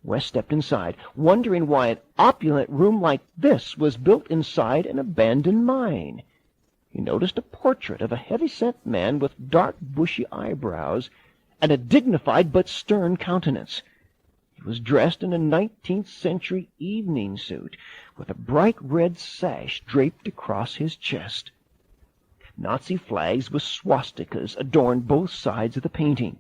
Wes stepped inside, wondering why an opulent room like this was built inside an abandoned mine. He noticed a portrait of a heavy-set man with dark, bushy eyebrows and a dignified but stern countenance. He was dressed in a 19th-century evening suit with a bright red sash draped across his chest. Nazi flags with swastikas adorned both sides of the painting.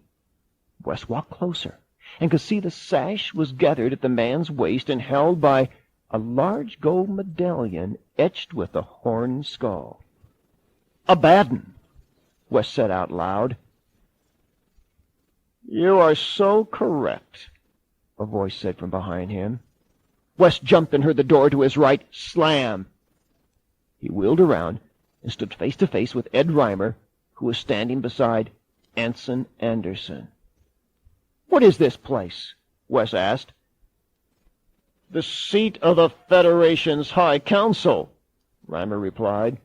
Wes walked closer and could see the sash was gathered at the man's waist and held by a large gold medallion etched with a horned skull. "Abaddon," Wes said out loud. "You are so correct," a voice said from behind him. Wes jumped and heard the door to his right slam. He wheeled around and stood face to face with Ed Reimer, who was standing beside Ensign Anderson. "What is this place?" Wes asked. "The seat of the Federation's High Council," Reimer replied.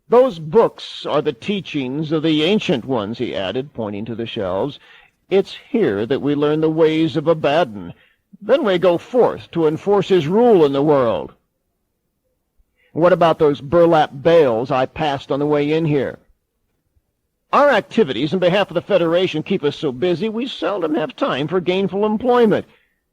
"Those books are the teachings of the Ancient Ones," he added, pointing to the shelves. "It's here that we learn the ways of Abaddon. Then we go forth to enforce his rule in the world." "What about those burlap bales I passed on the way in here?" "Our activities in behalf of the Federation keep us so busy we seldom have time for gainful employment,"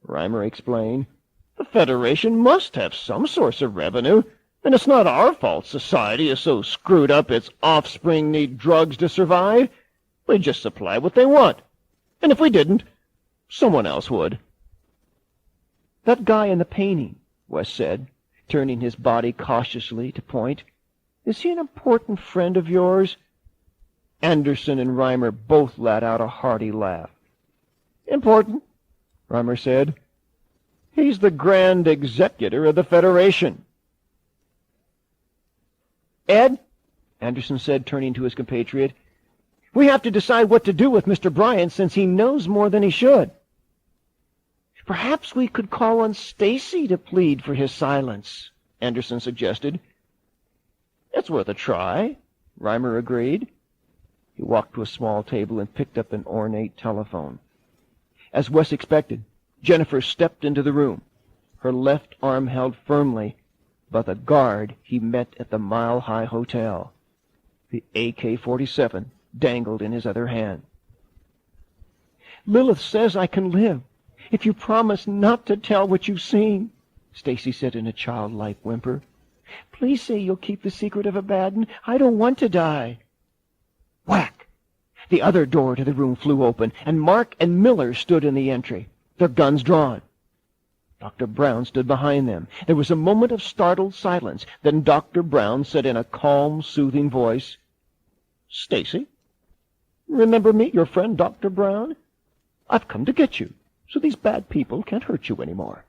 Reimer explained. "The Federation must have some source of revenue, and it's not our fault society is so screwed up its offspring need drugs to survive. We just supply what they want, and if we didn't, someone else would." "That guy in the painting," Wes said, turning his body cautiously to point. "Is he an important friend of yours?" Anderson and Reimer both let out a hearty laugh. "Important," Reimer said. "He's the Grand Executor of the Federation." "Ed," Anderson said, turning to his compatriot, "we have to decide what to do with Mr. Bryant since he knows more than he should." "Perhaps we could call on Stacy to plead for his silence," Anderson suggested. "It's worth a try," Reimer agreed. He walked to a small table and picked up an ornate telephone. As Wes expected, Jennifer stepped into the room, her left arm held firmly by the guard he met at the Mile High Hotel. The AK-47 dangled in his other hand. "Lilith says I can live if you promise not to tell what you've seen," Stacy said in a childlike whimper. "Please say you'll keep the secret of Abaddon. I don't want to die." Whack! The other door to the room flew open, and Mark and Miller stood in the entry, their guns drawn. Dr. Brown stood behind them. There was a moment of startled silence. Then Dr. Brown said in a calm, soothing voice, "Stacy, remember me, your friend Dr. Brown? I've come to get you, so these bad people can't hurt you anymore."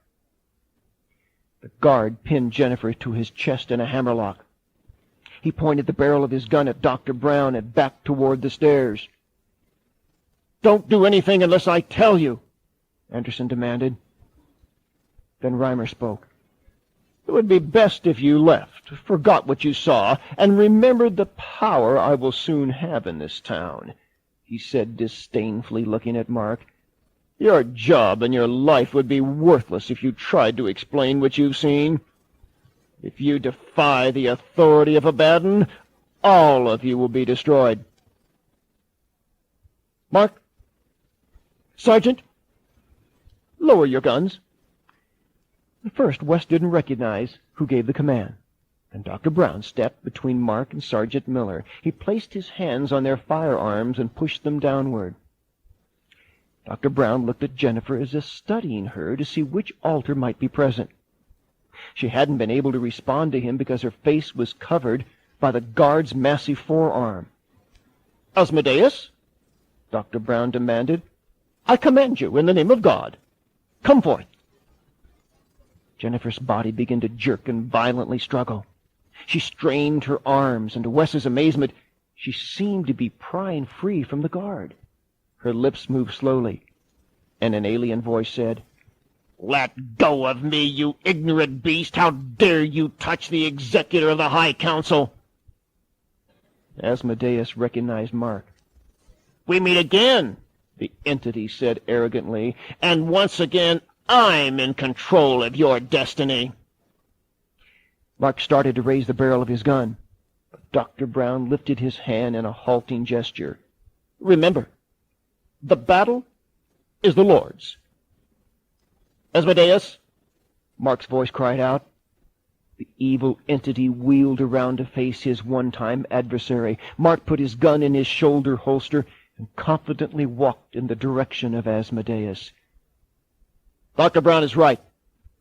The guard pinned Jennifer to his chest in a hammerlock. He pointed the barrel of his gun at Dr. Brown and backed toward the stairs. "Don't do anything unless I tell you," Anderson demanded. Then Reimer spoke. "It would be best if you left, forgot what you saw, and remembered the power I will soon have in this town," he said disdainfully, looking at Mark. "Your job and your life would be worthless if you tried to explain what you've seen. If you defy the authority of Abaddon, all of you will be destroyed. Mark, Sergeant, lower your guns." At first, Wes didn't recognize who gave the command. Then Dr. Brown stepped between Mark and Sergeant Miller. He placed his hands on their firearms and pushed them downward. Dr. Brown looked at Jennifer as if studying her to see which altar might be present. She hadn't been able to respond to him because her face was covered by the guard's massive forearm. "Asmodeus," Dr. Brown demanded, "I command you in the name of God. Come forth." Jennifer's body began to jerk and violently struggle. She strained her arms, and to Wes's amazement, she seemed to be prying free from the guard. Her lips moved slowly, and an alien voice said, "Let go of me, you ignorant beast! How dare you touch the executor of the High Council!" Asmodeus recognized Mark. "We meet again," the entity said arrogantly, "and once again I'm in control of your destiny." Mark started to raise the barrel of his gun, but Dr. Brown lifted his hand in a halting gesture. "Remember, the battle is the Lord's." "Asmodeus," Mark's voice cried out. The evil entity wheeled around to face his one-time adversary. Mark put his gun in his shoulder holster and confidently walked in the direction of Asmodeus. "Dr. Brown is right,"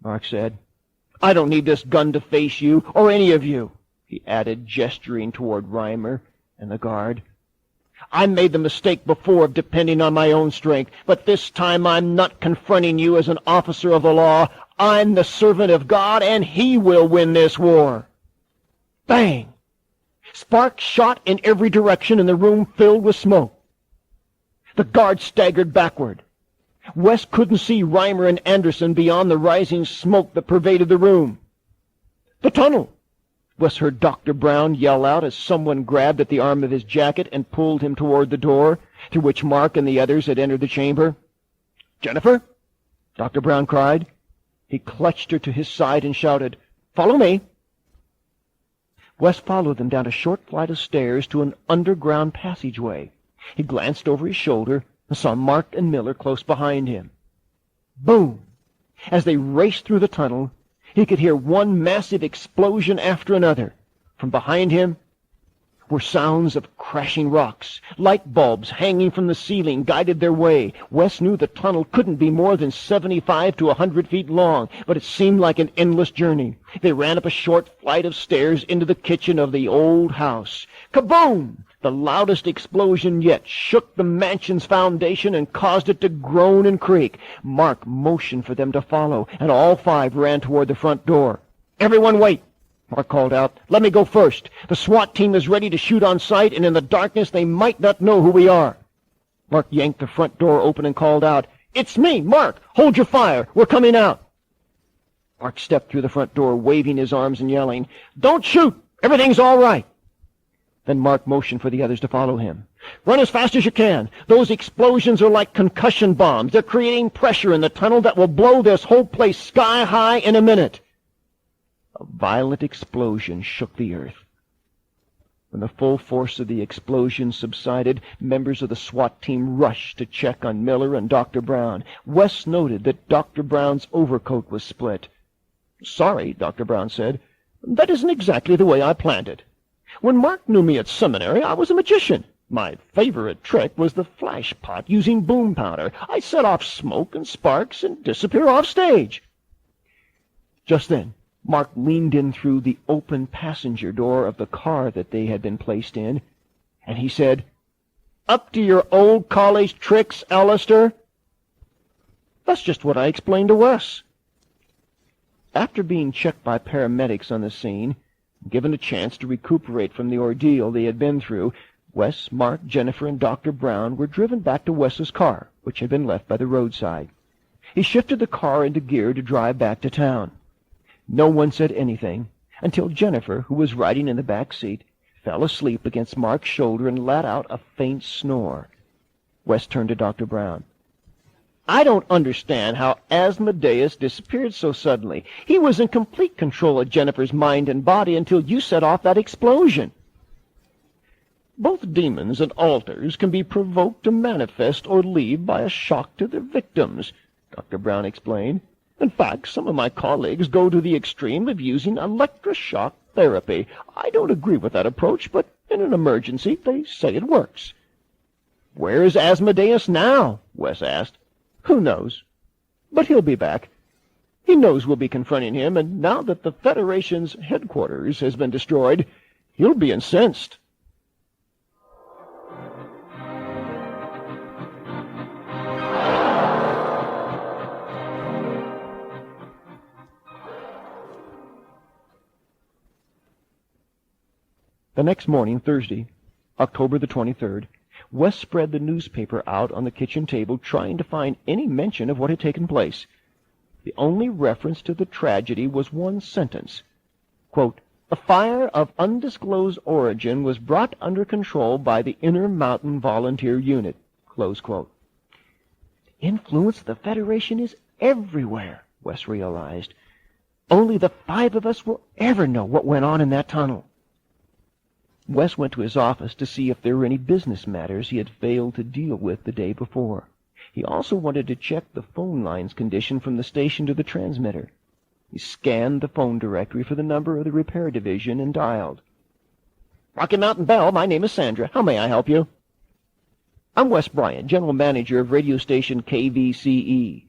Mark said. "I don't need this gun to face you, or any of you," he added, gesturing toward Reimer and the guard. "I made the mistake before of depending on my own strength, but this time I'm not confronting you as an officer of the law. I'm the servant of God, and He will win this war." Bang! Sparks shot in every direction, and the room filled with smoke. The guard staggered backward. Wes couldn't see Reimer and Anderson beyond the rising smoke that pervaded the room. "The tunnel!" Wes heard Dr. Brown yell out as someone grabbed at the arm of his jacket and pulled him toward the door, through which Mark and the others had entered the chamber. "Jennifer!" Dr. Brown cried. He clutched her to his side and shouted, "Follow me!" Wes followed them down a short flight of stairs to an underground passageway. He glanced over his shoulder and saw Mark and Miller close behind him. Boom! As they raced through the tunnel, he could hear one massive explosion after another. From behind him were sounds of crashing rocks. Light bulbs hanging from the ceiling guided their way. Wes knew the tunnel couldn't be more than 75 to 100 feet long, but it seemed like an endless journey. They ran up a short flight of stairs into the kitchen of the old house. Kaboom! The loudest explosion yet shook the mansion's foundation and caused it to groan and creak. Mark motioned for them to follow, and all five ran toward the front door. "Everyone wait!" Mark called out. "Let me go first. The SWAT team is ready to shoot on sight, and in the darkness they might not know who we are." Mark yanked the front door open and called out, "It's me, Mark! Hold your fire! We're coming out!" Mark stepped through the front door, waving his arms and yelling, "Don't shoot! Everything's all right!" Then Mark motioned for the others to follow him. "Run as fast as you can. Those explosions are like concussion bombs. They're creating pressure in the tunnel that will blow this whole place sky high in a minute." A violent explosion shook the earth. When the full force of the explosion subsided, members of the SWAT team rushed to check on Miller and Dr. Brown. Wes noted that Dr. Brown's overcoat was split. "Sorry," Dr. Brown said. "That isn't exactly the way I planned it. When Mark knew me at seminary, I was a magician. My favorite trick was the flash pot using boom powder. I set off smoke and sparks and disappear off stage." Just then, Mark leaned in through the open passenger door of the car that they had been placed in, and he said, "Up to your old college tricks, Alistair?" "That's just what I explained to Wes." After being checked by paramedics on the scene, given a chance to recuperate from the ordeal they had been through, Wes, Mark, Jennifer, and Dr. Brown were driven back to Wes's car, which had been left by the roadside. He shifted the car into gear to drive back to town. No one said anything until Jennifer, who was riding in the back seat, fell asleep against Mark's shoulder and let out a faint snore. Wes turned to Dr. Brown. "I don't understand how Asmodeus disappeared so suddenly. He was in complete control of Jennifer's mind and body until you set off that explosion." "Both demons and altars can be provoked to manifest or leave by a shock to their victims," Dr. Brown explained. "In fact, some of my colleagues go to the extreme of using electroshock therapy. I don't agree with that approach, but in an emergency, they say it works." "Where is Asmodeus now?" Wes asked. "Who knows? But he'll be back. He knows we'll be confronting him, and now that the Federation's headquarters has been destroyed, he'll be incensed." The next morning, Thursday, October the 23rd, Wes spread the newspaper out on the kitchen table, trying to find any mention of what had taken place. The only reference to the tragedy was one sentence. Quote, "A fire of undisclosed origin was brought under control by the Inner Mountain Volunteer Unit." Close quote. The influence of the Federation is everywhere, Wes realized. Only the 5 of us will ever know what went on in that tunnel. Wes went to his office to see if there were any business matters he had failed to deal with the day before. He also wanted to check the phone line's condition from the station to the transmitter. He scanned the phone directory for the number of the repair division and dialed. "Rocky Mountain Bell, my name is Sandra. How may I help you?" "I'm Wes Bryant, general manager of radio station KVCE.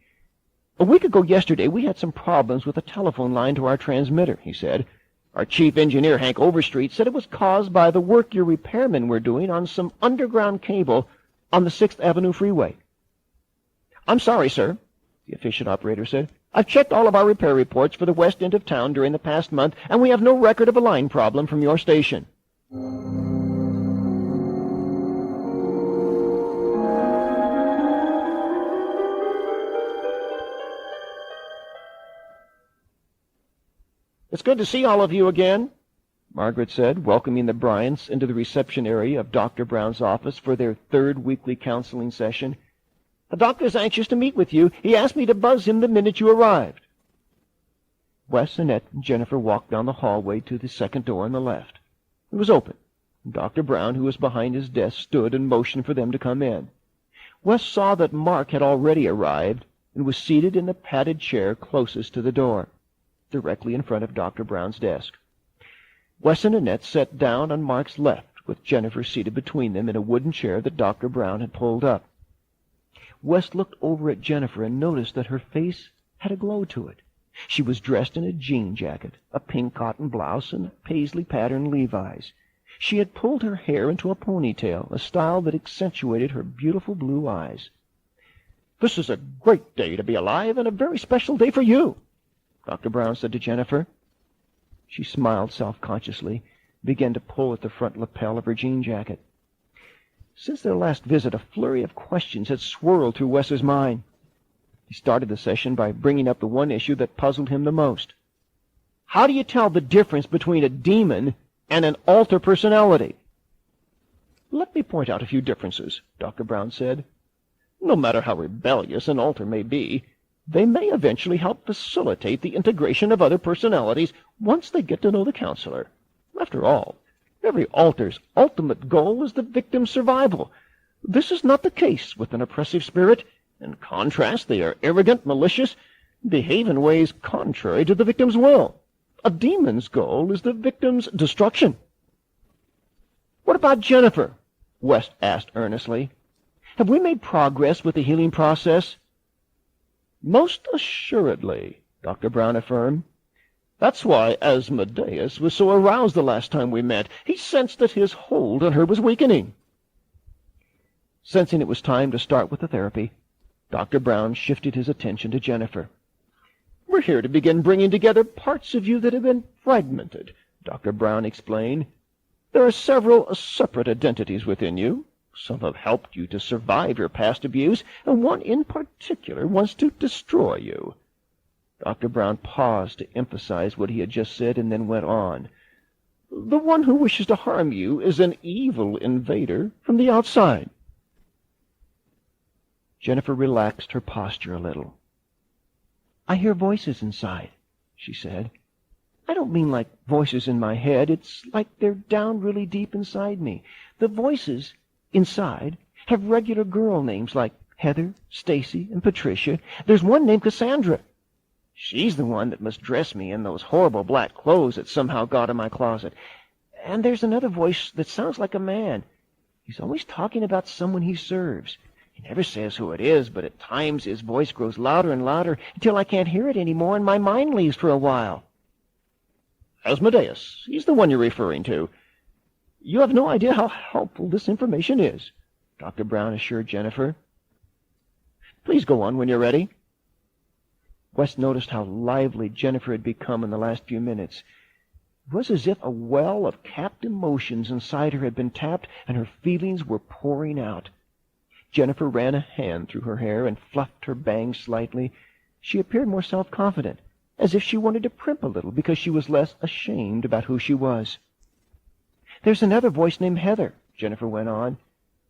A week ago yesterday, we had some problems with the telephone line to our transmitter," he said. "Our chief engineer, Hank Overstreet, said it was caused by the work your repairmen were doing on some underground cable on the 6th Avenue freeway." "I'm sorry, sir," the efficient operator said. "I've checked all of our repair reports for the west end of town during the past month, and we have no record of a line problem from your station." "It's good to see all of you again," Margaret said, welcoming the Bryants into the reception area of Dr. Brown's office for their 3rd weekly counseling session. "The doctor's anxious to meet with you. He asked me to buzz him the minute you arrived." Wes, Annette, and Jennifer walked down the hallway to the second door on the left. It was open, and Dr. Brown, who was behind his desk, stood and motioned for them to come in. Wes saw that Mark had already arrived and was seated in the padded chair closest to the door, directly in front of Dr. Brown's desk. Wes and Annette sat down on Mark's left, with Jennifer seated between them in a wooden chair that Dr. Brown had pulled up. Wes looked over at Jennifer and noticed that her face had a glow to it. She was dressed in a jean jacket, a pink cotton blouse, and paisley-patterned Levi's. She had pulled her hair into a ponytail, a style that accentuated her beautiful blue eyes. "This is a great day to be alive, and a very special day for you," Dr. Brown said to Jennifer. She smiled self-consciously, began to pull at the front lapel of her jean jacket. Since their last visit, a flurry of questions had swirled through Wes's mind. He started the session by bringing up the one issue that puzzled him the most. "How do you tell the difference between a demon and an alter personality?" "Let me point out a few differences," Dr. Brown said. "No matter how rebellious an alter may be, they may eventually help facilitate the integration of other personalities once they get to know the counselor. After all, every alter's ultimate goal is the victim's survival. This is not the case with an oppressive spirit. In contrast, they are arrogant, malicious, behave in ways contrary to the victim's will. A demon's goal is the victim's destruction." "What about Jennifer?" West asked earnestly. "Have we made progress with the healing process?" "Most assuredly," Dr. Brown affirmed. "That's why Asmodeus was so aroused the last time we met. He sensed that his hold on her was weakening." Sensing it was time to start with the therapy, Dr. Brown shifted his attention to Jennifer. "We're here to begin bringing together parts of you that have been fragmented," Dr. Brown explained. "There are several separate identities within you. Some have helped you to survive your past abuse, and one in particular wants to destroy you." Dr. Brown paused to emphasize what he had just said and then went on. "The one who wishes to harm you is an evil invader from the outside." Jennifer relaxed her posture a little. "I hear voices inside," she said. "I don't mean like voices in my head. It's like they're down really deep inside me. The voices inside have regular girl names like Heather, Stacy, and Patricia. There's one named Cassandra. She's the one that must dress me in those horrible black clothes that somehow got in my closet. And there's another voice that sounds like a man. He's always talking about someone he serves. He never says who it is, but at times his voice grows louder and louder until I can't hear it anymore and my mind leaves for a while." "Asmodeus, he's the one you're referring to. You have no idea how helpful this information is," Dr. Brown assured Jennifer. "Please go on when you're ready." West noticed how lively Jennifer had become in the last few minutes. It was as if a well of capped emotions inside her had been tapped and her feelings were pouring out. Jennifer ran a hand through her hair and fluffed her bangs slightly. She appeared more self-confident, as if she wanted to primp a little because she was less ashamed about who she was. "There's another voice named Heather," Jennifer went on.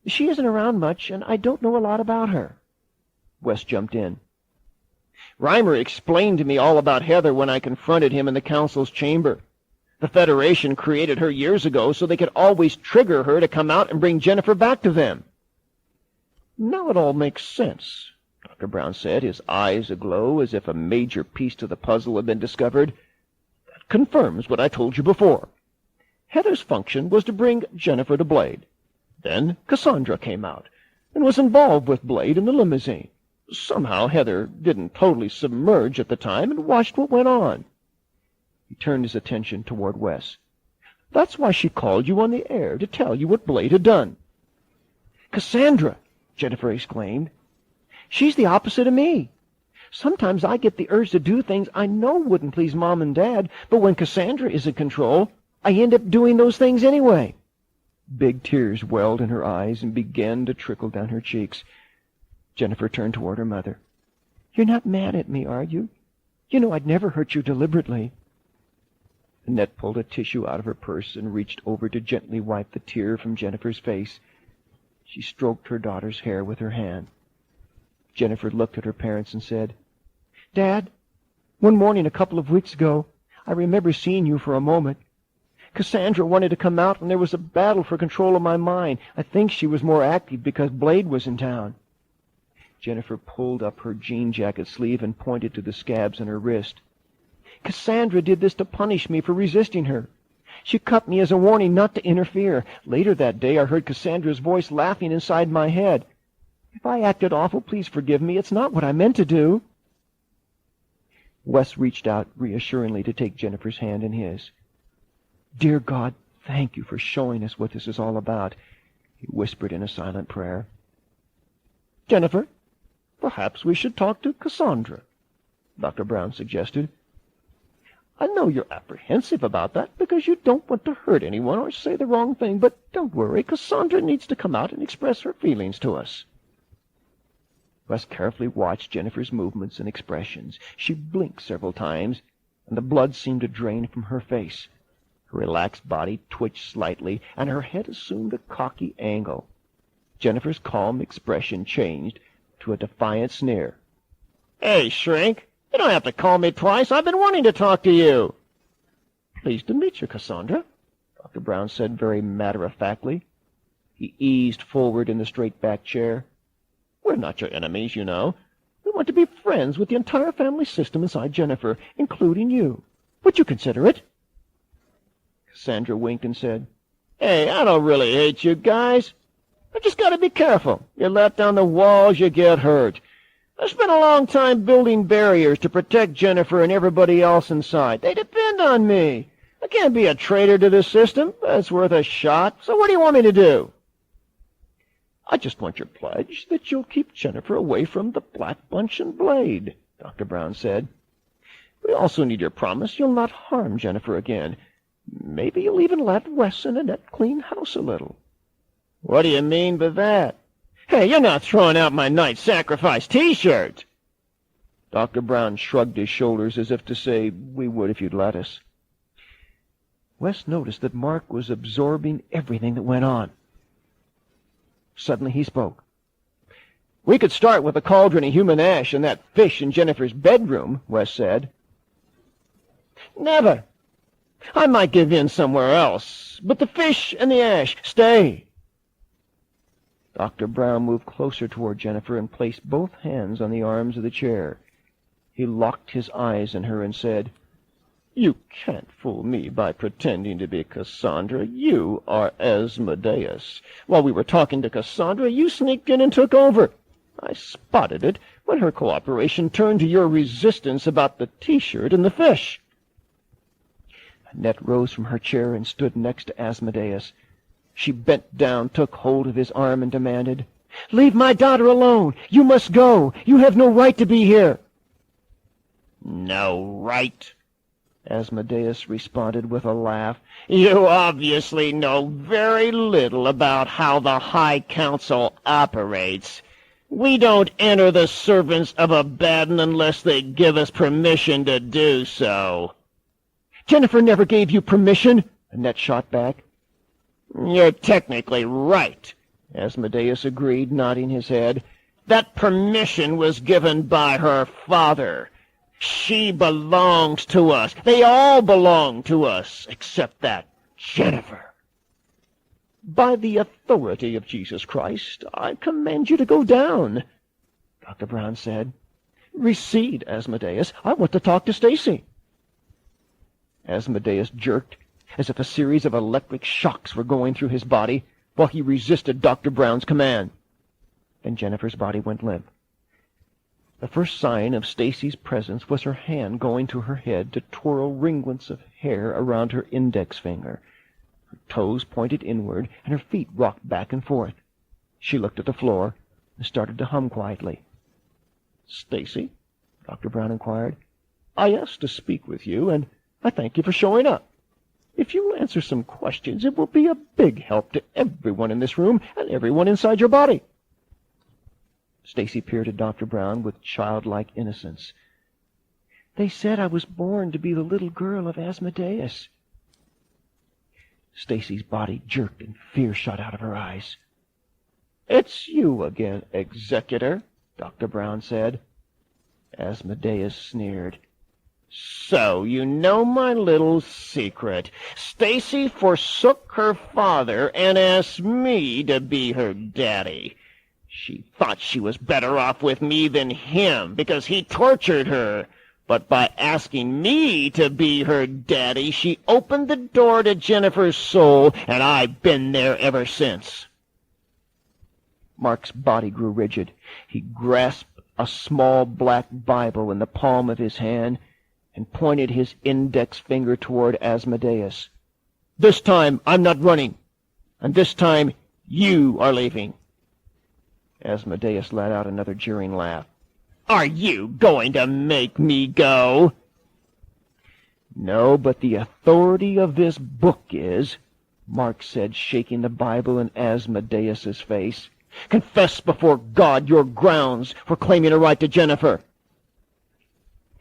"She isn't around much, and I don't know a lot about her." West jumped in. Reimer explained to me all about Heather when I confronted him in the council's chamber. The Federation created her years ago so they could always trigger her to come out and bring Jennifer back to them. Now it all makes sense, Dr. Brown said, his eyes aglow as if a major piece to the puzzle had been discovered. That confirms what I told you before. Heather's function was to bring Jennifer to Blade. Then Cassandra came out and was involved with Blade in the limousine. Somehow Heather didn't totally submerge at the time and watched what went on. He turned his attention toward Wes. That's why she called you on the air, to tell you what Blade had done. Cassandra, Jennifer exclaimed. She's the opposite of me. Sometimes I get the urge to do things I know wouldn't please Mom and Dad, but when Cassandra is in control, I end up doing those things anyway. Big tears welled in her eyes and began to trickle down her cheeks. Jennifer turned toward her mother. You're not mad at me, are you? You know I'd never hurt you deliberately. Annette pulled a tissue out of her purse and reached over to gently wipe the tear from Jennifer's face. She stroked her daughter's hair with her hand. Jennifer looked at her parents and said, Dad, one morning a couple of weeks ago, I remember seeing you for a moment. Cassandra wanted to come out, and there was a battle for control of my mind. I think she was more active because Blade was in town. Jennifer pulled up her jean jacket sleeve and pointed to the scabs on her wrist. Cassandra did this to punish me for resisting her. She cut me as a warning not to interfere. Later that day, I heard Cassandra's voice laughing inside my head. If I acted awful, please forgive me. It's not what I meant to do. Wes reached out reassuringly to take Jennifer's hand in his. Dear God, thank you for showing us what this is all about, he whispered in a silent prayer. Jennifer, perhaps we should talk to Cassandra, Dr. Brown suggested. I know you're apprehensive about that because you don't want to hurt anyone or say the wrong thing, but don't worry, Cassandra needs to come out and express her feelings to us. Wes carefully watched Jennifer's movements and expressions. She blinked several times, and the blood seemed to drain from her face. Her relaxed body twitched slightly, and her head assumed a cocky angle. Jennifer's calm expression changed to a defiant sneer. Hey, shrink! You don't have to call me twice. I've been wanting to talk to you. Pleased to meet you, Cassandra, Dr. Brown said very matter-of-factly. He eased forward in the straight-back chair. We're not your enemies, you know. We want to be friends with the entire family system inside Jennifer, including you. Would you consider it? Cassandra winked and said, Hey, I don't really hate you guys. I just got to be careful. You let down the walls, you get hurt. I spent a long time building barriers to protect Jennifer and everybody else inside. They depend on me. I can't be a traitor to the system, but it's worth a shot. So what do you want me to do? I just want your pledge that you'll keep Jennifer away from the Black Bunch and Blade, Dr. Brown said. We also need your promise you'll not harm Jennifer again. Maybe you'll even let Wes and Annette clean house a little. What do you mean by that? Hey, you're not throwing out my night sacrifice T-shirt. Dr. Brown shrugged his shoulders as if to say, we would if you'd let us. Wes noticed that Mark was absorbing everything that went on. Suddenly he spoke. We could start with a cauldron of human ash and that fish in Jennifer's bedroom, Wes said. Never. I might give in somewhere else, but the fish and the ash, stay. Dr. Brown moved closer toward Jennifer and placed both hands on the arms of the chair. He locked his eyes on her and said, You can't fool me by pretending to be Cassandra. You are Asmodeus. While we were talking to Cassandra, you sneaked in and took over. I spotted it when her cooperation turned to your resistance about the T-shirt and the fish. Annette rose from her chair and stood next to Asmodeus. She bent down, took hold of his arm, and demanded, Leave my daughter alone! You must go! You have no right to be here! No right? Asmodeus responded with a laugh. You obviously know very little about how the High Council operates. We don't enter the servants of Abaddon unless they give us permission to do so. Jennifer never gave you permission, Annette shot back. You're technically right, Asmodeus agreed, nodding his head. That permission was given by her father. She belongs to us. They all belong to us, except that Jennifer. By the authority of Jesus Christ, I command you to go down, Dr. Brown said. Recede, Asmodeus. I want to talk to Stacy. Asmodeus jerked, as if a series of electric shocks were going through his body, while he resisted Dr. Brown's command. Then Jennifer's body went limp. The first sign of Stacy's presence was her hand going to her head to twirl ringlets of hair around her index finger. Her toes pointed inward, and her feet rocked back and forth. She looked at the floor and started to hum quietly. "Stacy," Dr. Brown inquired, "I asked to speak with you, and I thank you for showing up. If you'll answer some questions, it will be a big help to everyone in this room and everyone inside your body." Stacy peered at Dr. Brown with childlike innocence. "They said I was born to be the little girl of Asmodeus." Stacy's body jerked and fear shot out of her eyes. "It's you again, executor," Dr. Brown said. Asmodeus sneered. "So you know my little secret. Stacy forsook her father and asked me to be her daddy. She thought she was better off with me than him because he tortured her. But by asking me to be her daddy, she opened the door to Jennifer's soul, and I've been there ever since." Mark's body grew rigid. He grasped a small black Bible in the palm of his hand and pointed his index finger toward Asmodeus. "This time I'm not running, and this time you are leaving." Asmodeus let out another jeering laugh. "Are you going to make me go?" "No, but the authority of this book is," Mark said, shaking the Bible in Asmodeus's face. "Confess before God your grounds for claiming a right to Jennifer."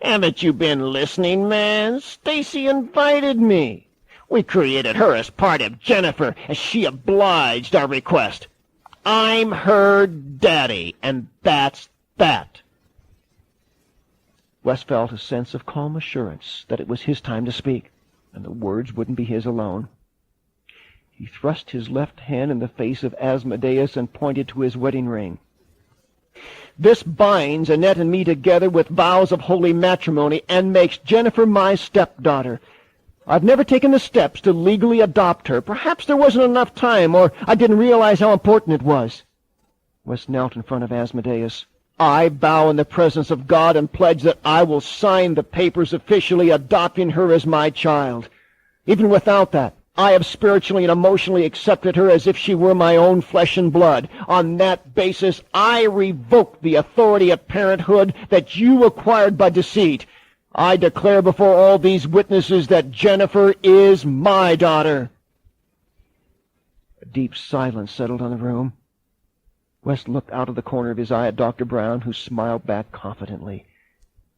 "Haven't you been listening, man? Stacy invited me. We created her as part of Jennifer, and she obliged our request. I'm her daddy, and that's that." Wes felt a sense of calm assurance that it was his time to speak, and the words wouldn't be his alone. He thrust his left hand in the face of Asmodeus and pointed to his wedding ring. "This binds Annette and me together with vows of holy matrimony and makes Jennifer my stepdaughter. I've never taken the steps to legally adopt her. Perhaps there wasn't enough time, or I didn't realize how important it was." Wes knelt in front of Asmodeus. "I vow in the presence of God and pledge that I will sign the papers officially adopting her as my child. Even without that, I have spiritually and emotionally accepted her as if she were my own flesh and blood. On that basis, I revoke the authority of parenthood that you acquired by deceit. I declare before all these witnesses that Jennifer is my daughter." A deep silence settled on the room. Wes looked out of the corner of his eye at Dr. Brown, who smiled back confidently.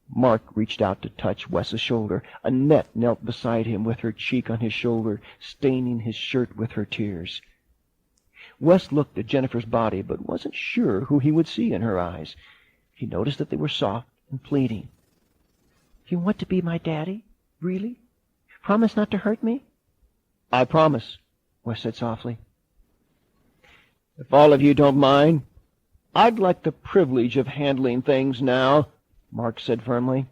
Mark reached out to touch Wes's shoulder. Annette knelt beside him with her cheek on his shoulder, staining his shirt with her tears. Wes looked at Jennifer's body, but wasn't sure who he would see in her eyes. He noticed that they were soft and pleading. "You want to be my daddy? Really? Promise not to hurt me?" "I promise," Wes said softly. "If all of you don't mind, I'd like the privilege of handling things now," Mark said firmly.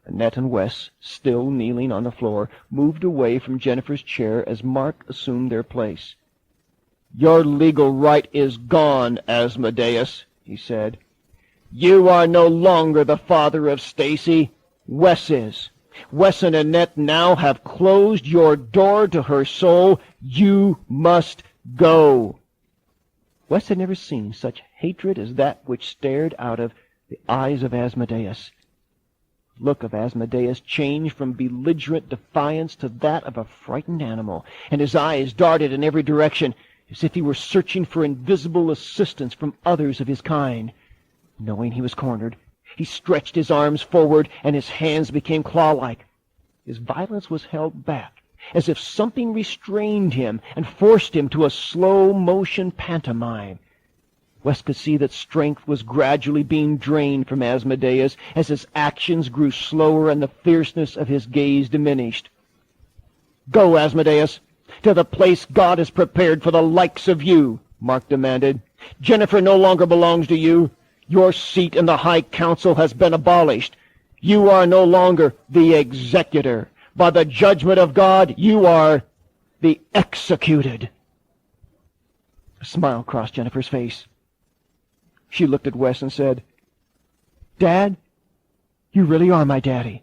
Annette and Wes, still kneeling on the floor, moved away from Jennifer's chair as Mark assumed their place. "Your legal right is gone, Asmodeus," he said. "You are no longer the father of Stacy. Wes is. Wes and Annette now have closed your door to her soul. You must go." Wes had never seen such hatred as that which stared out of the eyes of Asmodeus. The look of Asmodeus changed from belligerent defiance to that of a frightened animal, and his eyes darted in every direction, as if he were searching for invisible assistance from others of his kind. Knowing he was cornered, he stretched his arms forward, and his hands became claw-like. His violence was held back, as if something restrained him and forced him to a slow-motion pantomime. Wes could see that strength was gradually being drained from Asmodeus as his actions grew slower and the fierceness of his gaze diminished. "Go, Asmodeus, to the place God has prepared for the likes of you," Mark demanded. "Jennifer no longer belongs to you. Your seat in the High Council has been abolished. You are no longer the executor. By the judgment of God, you are the executed." A smile crossed Jennifer's face. She looked at Wes and said, "Dad, you really are my daddy."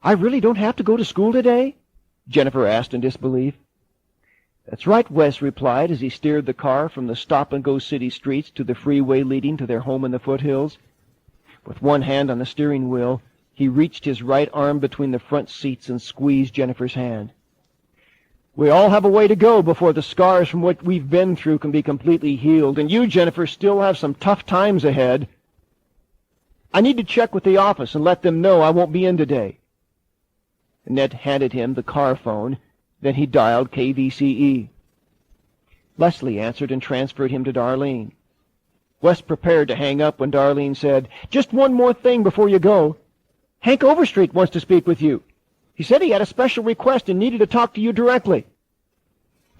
"I really don't have to go to school today?" Jennifer asked in disbelief. "That's right," Wes replied as he steered the car from the stop-and-go city streets to the freeway leading to their home in the foothills. With one hand on the steering wheel, he reached his right arm between the front seats and squeezed Jennifer's hand. "We all have a way to go before the scars from what we've been through can be completely healed, and you, Jennifer, still have some tough times ahead. I need to check with the office and let them know I won't be in today." Annette handed him the car phone. Then he dialed KVCE. Leslie answered and transferred him to Darlene. Wes prepared to hang up when Darlene said, "Just one more thing before you go. Hank Overstreet wants to speak with you. He said he had a special request and needed to talk to you directly."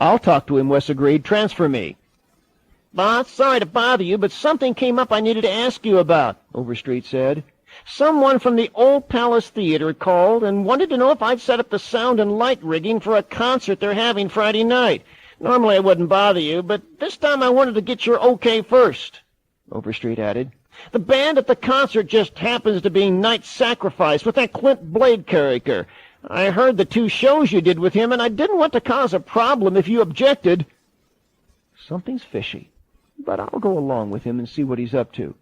"I'll talk to him," Wes agreed. "Transfer me." "Boss, sorry to bother you, but something came up I needed to ask you about," Overstreet said. "Someone from the Old Palace Theater called and wanted to know if I'd set up the sound and light rigging for a concert they're having Friday night. Normally I wouldn't bother you, but this time I wanted to get your okay first," Overstreet added. "The band at the concert just happens to be Night Sacrifice with that Clint Blade character. I heard the 2 shows you did with him, and I didn't want to cause a problem if you objected." "Something's fishy, but I'll go along with him and see what he's up to."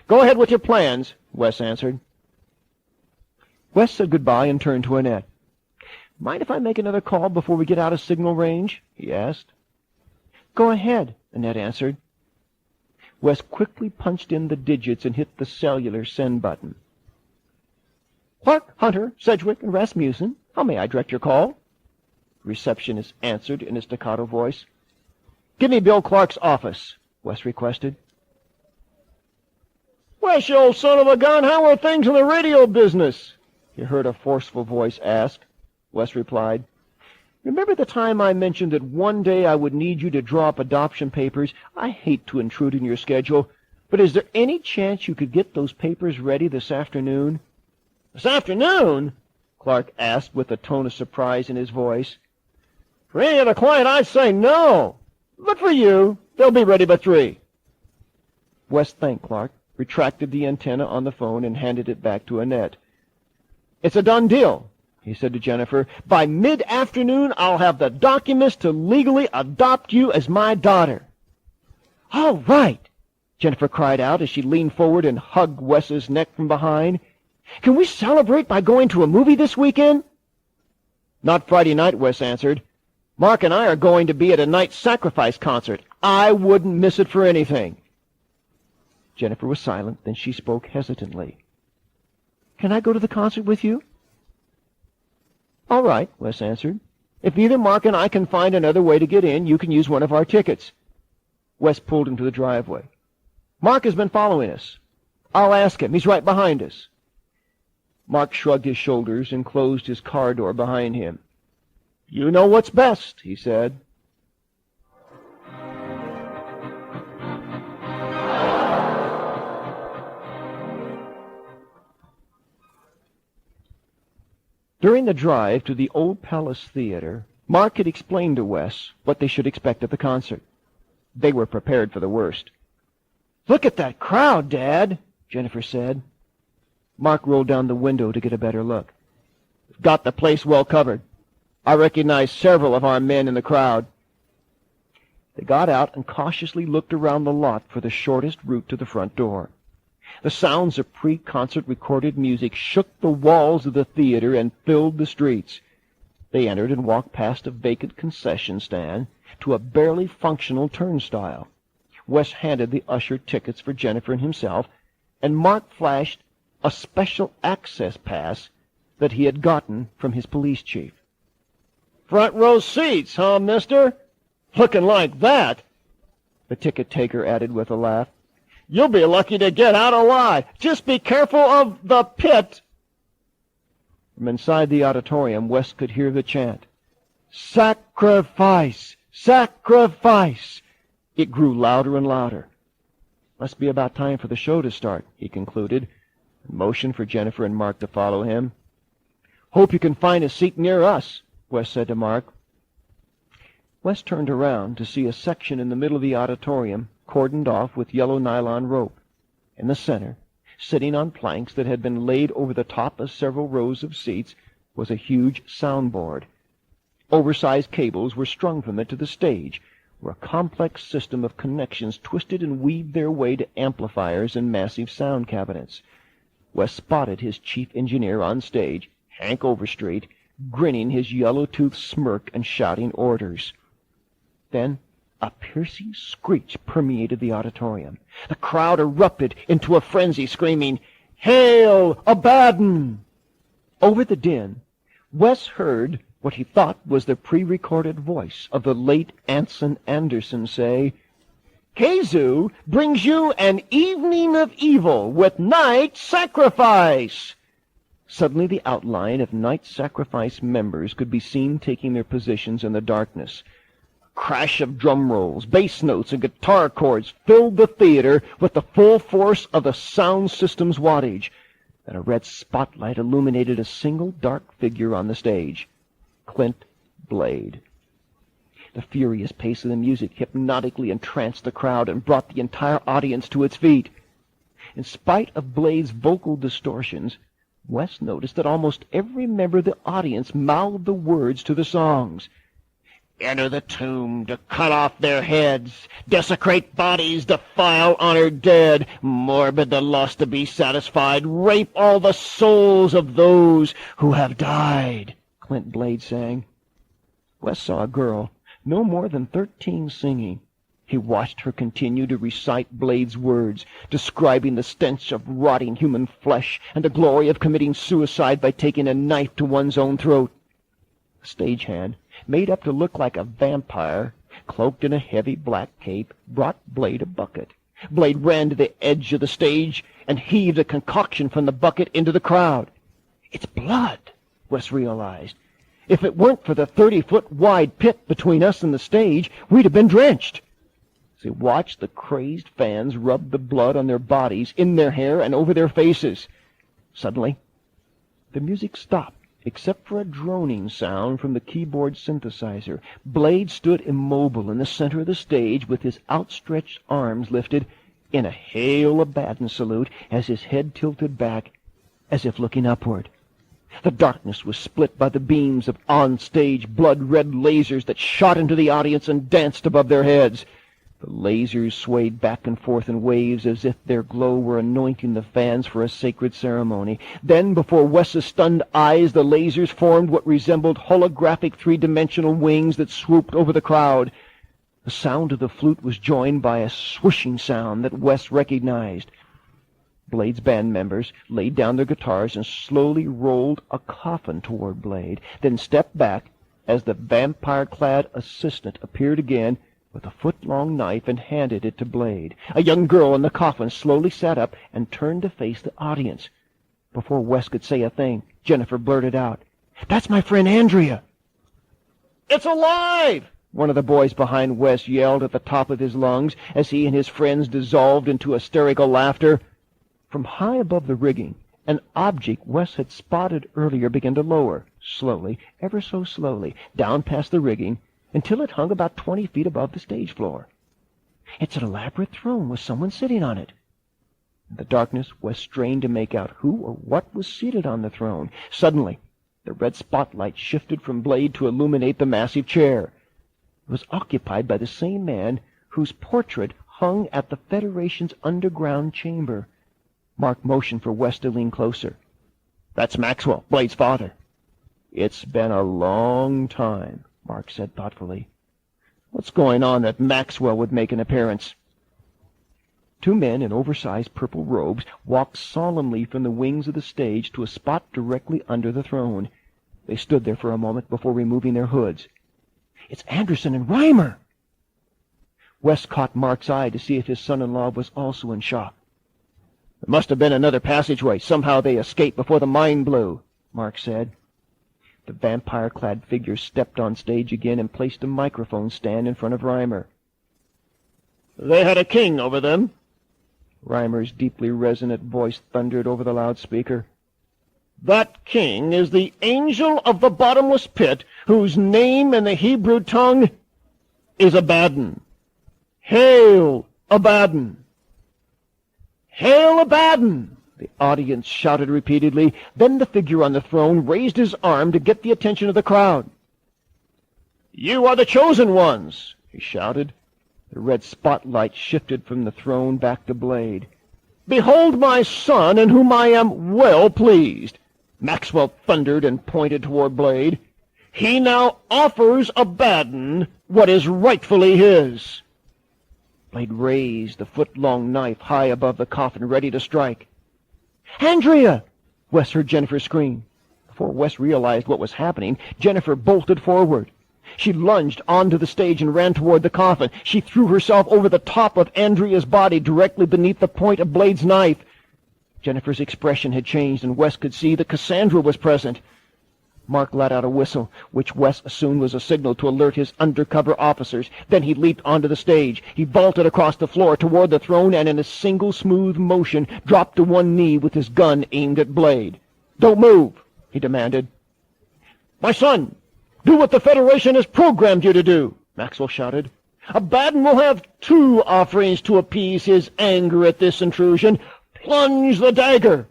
"Go ahead with your plans," Wes answered. Wes said goodbye and turned to Annette. "Mind if I make another call before we get out of signal range?" he asked. "Go ahead," Annette answered. Wes quickly punched in the digits and hit the cellular send button. "Clark, Hunter, Sedgwick, and Rasmussen, how may I direct your call?" The receptionist answered in a staccato voice. "Give me Bill Clark's office," Wes requested. "Wes, you old son of a gun, how are things in the radio business?" he heard a forceful voice ask. Wes replied, "Remember the time I mentioned that one day I would need you to draw up adoption papers? I hate to intrude in your schedule, but is there any chance you could get those papers ready this afternoon?" "This afternoon?" Clark asked with a tone of surprise in his voice. "For any other client, I'd say no. But for you, they'll be ready by 3. Wes thanked Clark, retracted the antenna on the phone, and handed it back to Annette. "It's a done deal," he said to Jennifer. "By mid-afternoon, I'll have the documents to legally adopt you as my daughter." "All right," Jennifer cried out as she leaned forward and hugged Wes's neck from behind. "Can we celebrate by going to a movie this weekend?" "Not Friday night," Wes answered. "Mark and I are going to be at a Night Sacrifice concert. I wouldn't miss it for anything." Jennifer was silent. Then she spoke hesitantly. "Can I go to the concert with you?" "All right," Wes answered. "If either Mark and I can find another way to get in, you can use one of our tickets." Wes pulled him to the driveway. "Mark has been following us. I'll ask him. He's right behind us." Mark shrugged his shoulders and closed his car door behind him. "You know what's best," he said. During the drive to the Old Palace Theater, Mark had explained to Wes what they should expect at the concert. They were prepared for the worst. "Look at that crowd, Dad," Jennifer said. Mark rolled down the window to get a better look. "We've got the place well covered. I recognize several of our men in the crowd." They got out and cautiously looked around the lot for the shortest route to the front door. The sounds of pre-concert recorded music shook the walls of the theater and filled the streets. They entered and walked past a vacant concession stand to a barely functional turnstile. Wes handed the usher tickets for Jennifer and himself, and Mark flashed a special access pass that he had gotten from his police chief. "Front row seats, huh, mister? Looking like that," the ticket-taker added with a laugh. "You'll be lucky to get out alive. Just be careful of the pit." From inside the auditorium, Wes could hear the chant, "Sacrifice! Sacrifice!" It grew louder and louder. "Must be about time for the show to start," he concluded, and motioned for Jennifer and Mark to follow him. "Hope you can find a seat near us," Wes said to Mark. Wes turned around to see a section in the middle of the auditorium cordoned off with yellow nylon rope. In the center, sitting on planks that had been laid over the top of several rows of seats, was a huge soundboard. Oversized cables were strung from it to the stage, where a complex system of connections twisted and weaved their way to amplifiers and massive sound cabinets. Wes spotted his chief engineer on stage, Hank Overstreet, grinning his yellow-toothed smirk and shouting orders. Then a piercing screech permeated the auditorium. The crowd erupted into a frenzy, screaming, "Hail, Abaddon!" Over the din, Wes heard what he thought was the pre-recorded voice of the late Anson Anderson say, "Kazoo brings you an evening of evil with Night Sacrifice." Suddenly the outline of Night Sacrifice members could be seen taking their positions in the darkness. A crash of drum rolls, bass notes, and guitar chords filled the theater with the full force of the sound system's wattage. Then a red spotlight illuminated a single dark figure on the stage, Clint Blade. The furious pace of the music hypnotically entranced the crowd and brought the entire audience to its feet. In spite of Blade's vocal distortions, Wes noticed that almost every member of the audience mouthed the words to the songs. "Enter the tomb to cut off their heads, desecrate bodies, defile honored dead, morbid the lust to be satisfied, rape all the souls of those who have died," Clint Blade sang. Wes saw a girl, no more than 13, singing. He watched her continue to recite Blade's words, describing the stench of rotting human flesh and the glory of committing suicide by taking a knife to one's own throat. A stagehand, made up to look like a vampire, cloaked in a heavy black cape, brought Blade a bucket. Blade ran to the edge of the stage and heaved a concoction from the bucket into the crowd. "It's blood," Wes realized. "If it weren't for the 30-foot-wide pit between us and the stage, we'd have been drenched." As he watched, the crazed fans rubbed the blood on their bodies, in their hair, and over their faces. Suddenly, the music stopped, except for a droning sound from the keyboard synthesizer. Blade stood immobile in the center of the stage with his outstretched arms lifted in a Hail Abaddon salute as his head tilted back as if looking upward. The darkness was split by the beams of on-stage blood-red lasers that shot into the audience and danced above their heads. The lasers swayed back and forth in waves as if their glow were anointing the fans for a sacred ceremony. Then, before Wes's stunned eyes, the lasers formed what resembled holographic three-dimensional wings that swooped over the crowd. The sound of the flute was joined by a swooshing sound that Wes recognized. Blade's band members laid down their guitars and slowly rolled a coffin toward Blade, then stepped back as the vampire-clad assistant appeared again with a foot-long knife and handed it to Blade. A young girl in the coffin slowly sat up and turned to face the audience. Before Wes could say a thing, Jennifer blurted out, "That's my friend Andrea." "It's alive!" one of the boys behind Wes yelled at the top of his lungs as he and his friends dissolved into hysterical laughter. From high above the rigging, an object Wes had spotted earlier began to lower, slowly, ever so slowly, down past the rigging, until it hung about 20 feet above the stage floor. "It's an elaborate throne with someone sitting on it." In the darkness, Wes strained to make out who or what was seated on the throne. Suddenly, the red spotlight shifted from Blade to illuminate the massive chair. It was occupied by the same man whose portrait hung at the Federation's underground chamber. Mark motioned for Wes to lean closer. "That's Maxwell, Blade's father." "It's been a long time," Mark said thoughtfully. "What's going on that Maxwell would make an appearance?" Two men in oversized purple robes walked solemnly from the wings of the stage to a spot directly under the throne. They stood there for a moment before removing their hoods. "It's Anderson and Reimer!" Wes caught Mark's eye to see if his son-in-law was also in shock. "There must have been another passageway. Somehow they escaped before the mine blew," Mark said. The vampire-clad figure stepped on stage again and placed a microphone stand in front of Reimer. "They had a king over them." Reimer's deeply resonant voice thundered over the loudspeaker. "That king is the angel of the bottomless pit, whose name in the Hebrew tongue is Abaddon. Hail, Abaddon! Hail, Abaddon!" The audience shouted repeatedly. Then the figure on the throne raised his arm to get the attention of the crowd. "You are the chosen ones," he shouted. The red spotlight shifted from the throne back to Blade. "Behold my son, in whom I am well pleased." Maxwell thundered and pointed toward Blade. "He now offers Abaddon what is rightfully his." Blade raised the foot-long knife high above the coffin, ready to strike. "Andrea!" Wes heard Jennifer scream. Before Wes realized what was happening, Jennifer bolted forward. She lunged onto the stage and ran toward the coffin. She threw herself over the top of Andrea's body directly beneath the point of Blade's knife. Jennifer's expression had changed, and Wes could see that Cassandra was present. Mark let out a whistle, which Wes assumed was a signal to alert his undercover officers. Then he leaped onto the stage. He vaulted across the floor toward the throne and in a single smooth motion dropped to one knee with his gun aimed at Blade. "Don't move," he demanded. "My son, do what the Federation has programmed you to do," Maxwell shouted. "Abaddon will have two offerings to appease his anger at this intrusion. Plunge the dagger."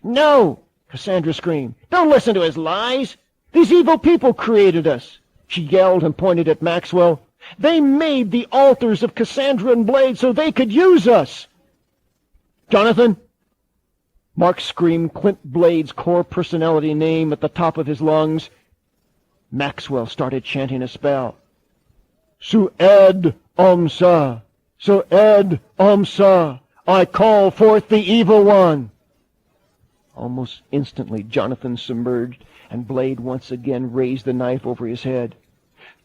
"No!" Cassandra screamed. "Don't listen to his lies. These evil people created us." She yelled and pointed at Maxwell. "They made the altars of Cassandra and Blade so they could use us." "Jonathan!" Mark screamed Clint Blade's core personality name at the top of his lungs. Maxwell started chanting a spell. "Su'ed Omsa! Su'ed Omsa! I call forth the evil one!" Almost instantly, Jonathan submerged, and Blade once again raised the knife over his head.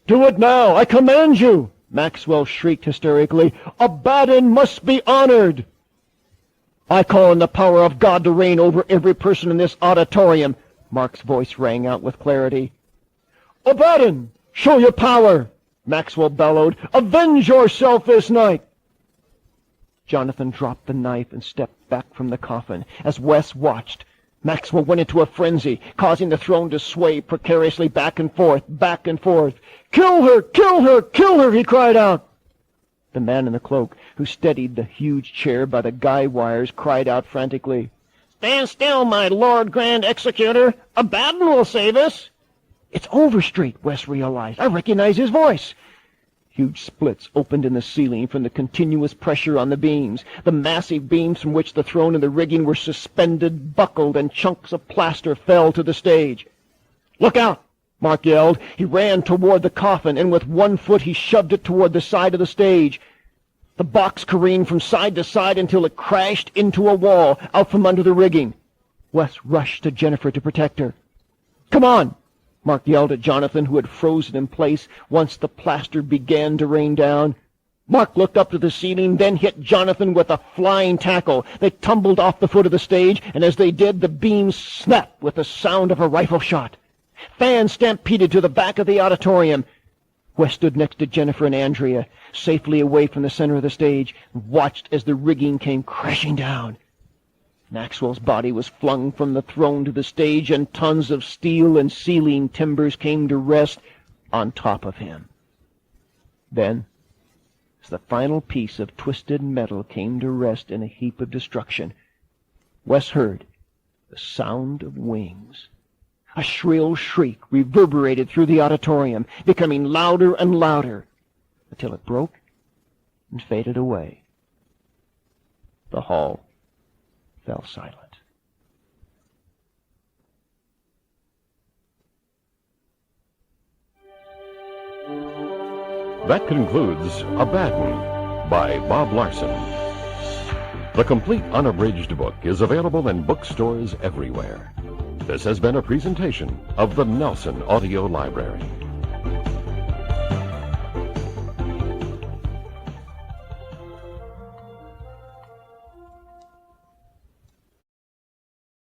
"Do it now! I command you!" Maxwell shrieked hysterically. "Abaddon must be honored!" "I call on the power of God to reign over every person in this auditorium," Mark's voice rang out with clarity. "Abaddon, show your power!" Maxwell bellowed. "Avenge yourself this night!" Jonathan dropped the knife and stepped back from the coffin. As Wes watched, Maxwell went into a frenzy, causing the throne to sway precariously back and forth, back and forth. "Kill her! Kill her! Kill her!" he cried out. The man in the cloak, who steadied the huge chair by the guy wires, cried out frantically, "Stand still, my Lord Grand Executor! Abaddon will save us!" "It's Overstreet," Wes realized. "I recognize his voice." Huge splits opened in the ceiling from the continuous pressure on the beams. The massive beams from which the throne and the rigging were suspended buckled, and chunks of plaster fell to the stage. "Look out!" Mark yelled. He ran toward the coffin, and with one foot he shoved it toward the side of the stage. The box careened from side to side until it crashed into a wall out from under the rigging. Wes rushed to Jennifer to protect her. "Come on!" Mark yelled at Jonathan, who had frozen in place once the plaster began to rain down. Mark looked up to the ceiling, then hit Jonathan with a flying tackle. They tumbled off the foot of the stage, and as they did, the beams snapped with the sound of a rifle shot. Fans stampeded to the back of the auditorium. Wes stood next to Jennifer and Andrea, safely away from the center of the stage, and watched as the rigging came crashing down. Maxwell's body was flung from the throne to the stage, and tons of steel and ceiling timbers came to rest on top of him. Then, as the final piece of twisted metal came to rest in a heap of destruction, Wes heard the sound of wings. A shrill shriek reverberated through the auditorium, becoming louder and louder, until it broke and faded away. The hall fell silent. That concludes Abaddon, by Bob Larson. The complete unabridged book is available in bookstores everywhere. This has been a presentation of the Nelson Audio Library.